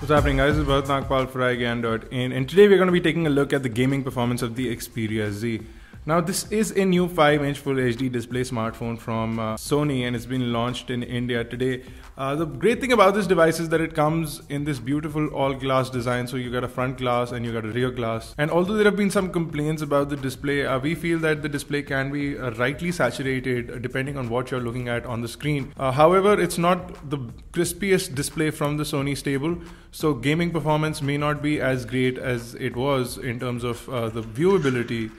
What's happening, guys? This is Bharat Nagpal for iGyaan.in, and today we're going to be taking a look at the gaming performance of the Xperia Z. Now, this is a new 5-inch Full HD display smartphone from Sony, and it's been launched in India today. The great thing about this device is that it comes in this beautiful all-glass design. So you got a front glass and you got a rear glass. And although there have been some complaints about the display, we feel that the display can be rightly saturated depending on what you're looking at on the screen. However, it's not the crispiest display from the Sony stable, so gaming performance may not be as great as it was in terms of the viewability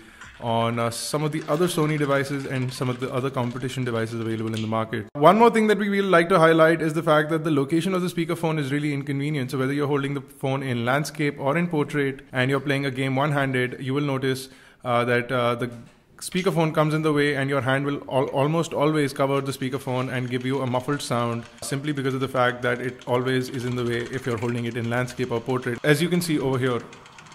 on some of the other Sony devices and some of the other competition devices available in the market. One more thing that we will like to highlight is the fact that the location of the speakerphone is really inconvenient. So whether you're holding the phone in landscape or in portrait and you're playing a game one-handed, you will notice that the speakerphone comes in the way and your hand will almost always cover the speakerphone and give you a muffled sound, simply because of the fact that it always is in the way if you're holding it in landscape or portrait, as you can see over here.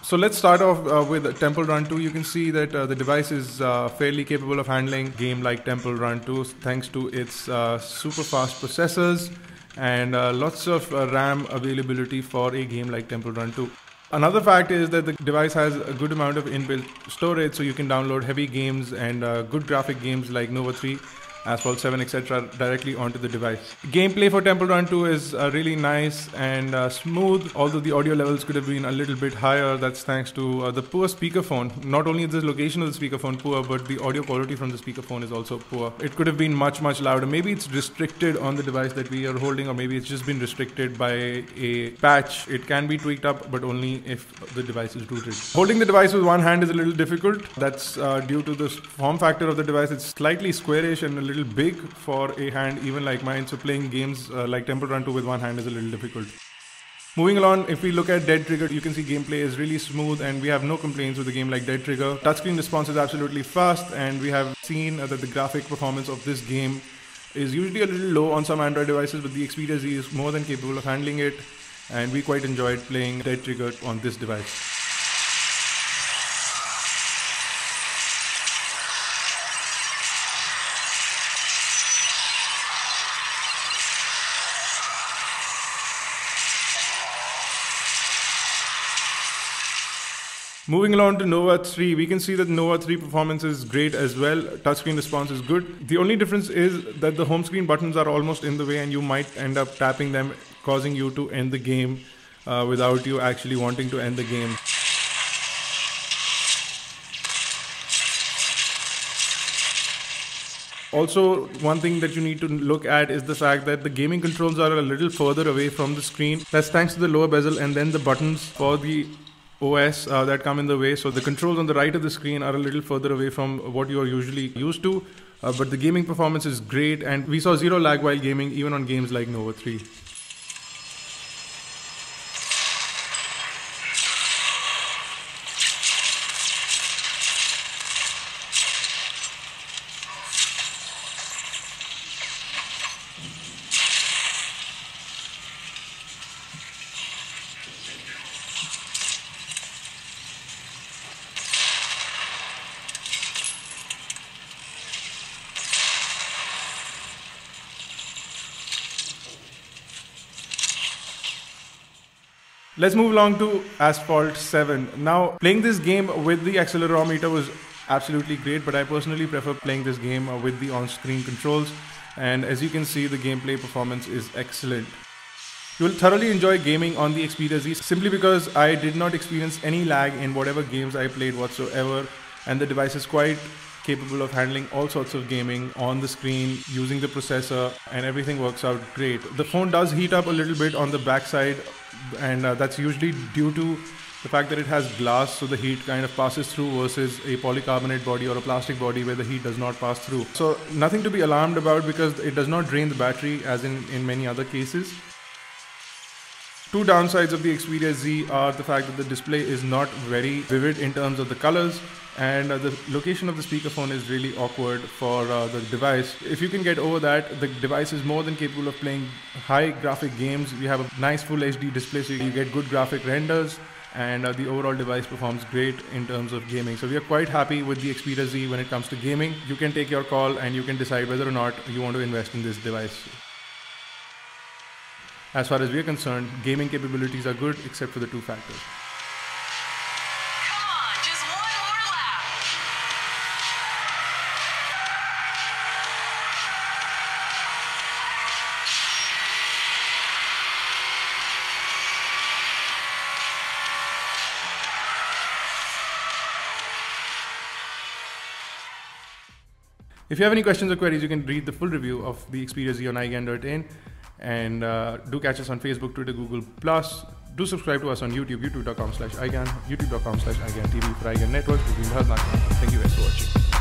So let's start off with Temple Run 2. You can see that the device is fairly capable of handling a game like Temple Run 2 thanks to its super fast processors and lots of RAM availability for a game like Temple Run 2. Another fact is that the device has a good amount of inbuilt storage, so you can download heavy games and good graphic games like Nova 3, Asphalt 7, etc. directly onto the device. Gameplay for Temple Run 2 is really nice and smooth, although the audio levels could have been a little bit higher. That's thanks to the poor speakerphone. Not only is the location of the speakerphone poor, but the audio quality from the speakerphone is also poor. It could have been much louder. Maybe it's restricted on the device that we are holding, or maybe it's just been restricted by a patch. It can be tweaked up, but only if the device is rooted. Holding the device with one hand is a little difficult. That's due to the form factor of the device. It's slightly squarish and a little big for a hand even like mine, so playing games like Temple Run 2 with one hand is a little difficult. Moving along, if we look at Dead Trigger, you can see gameplay is really smooth and we have no complaints with a game like Dead Trigger. Touchscreen response is absolutely fast, and we have seen that the graphic performance of this game is usually a little low on some Android devices, but the Xperia Z is more than capable of handling it, and we quite enjoyed playing Dead Trigger on this device. Moving along to Nova 3, we can see that Nova 3 performance is great as well. Touchscreen response is good. The only difference is that the home screen buttons are almost in the way and you might end up tapping them, causing you to end the game without you actually wanting to end the game. Also, one thing that you need to look at is the fact that the gaming controls are a little further away from the screen. That's thanks to the lower bezel and then the buttons for the OS that come in the way. So the controls on the right of the screen are a little further away from what you are usually used to, but the gaming performance is great, and we saw zero lag while gaming even on games like Nova 3. Let's move along to Asphalt 7. Now, playing this game with the accelerometer was absolutely great, but I personally prefer playing this game with the on-screen controls. And as you can see, the gameplay performance is excellent. You will thoroughly enjoy gaming on the Xperia Z simply because I did not experience any lag in whatever games I played whatsoever, and the device is quite capable of handling all sorts of gaming on the screen using the processor, and everything works out great. The phone does heat up a little bit on the backside, and that's usually due to the fact that it has glass, so the heat kind of passes through, versus a polycarbonate body or a plastic body where the heat does not pass through. So nothing to be alarmed about, because it does not drain the battery as in many other cases. Two downsides of the Xperia Z are the fact that the display is not very vivid in terms of the colors, and the location of the speakerphone is really awkward for the device. If you can get over that, the device is more than capable of playing high graphic games. We have a nice full HD display, so you get good graphic renders, and the overall device performs great in terms of gaming. So we are quite happy with the Xperia Z when it comes to gaming. You can take your call and you can decide whether or not you want to invest in this device. As far as we are concerned, gaming capabilities are good except for the two factors. Come on, just one more lap. If you have any questions or queries, you can read the full review of the Xperia Z on iGyaan.in, and do catch us on Facebook, Twitter, Google+. Do subscribe to us on YouTube, youtube.com/iGyaan, youtube.com/iGyaan TV for iGyaan Network. Thank you guys for watching.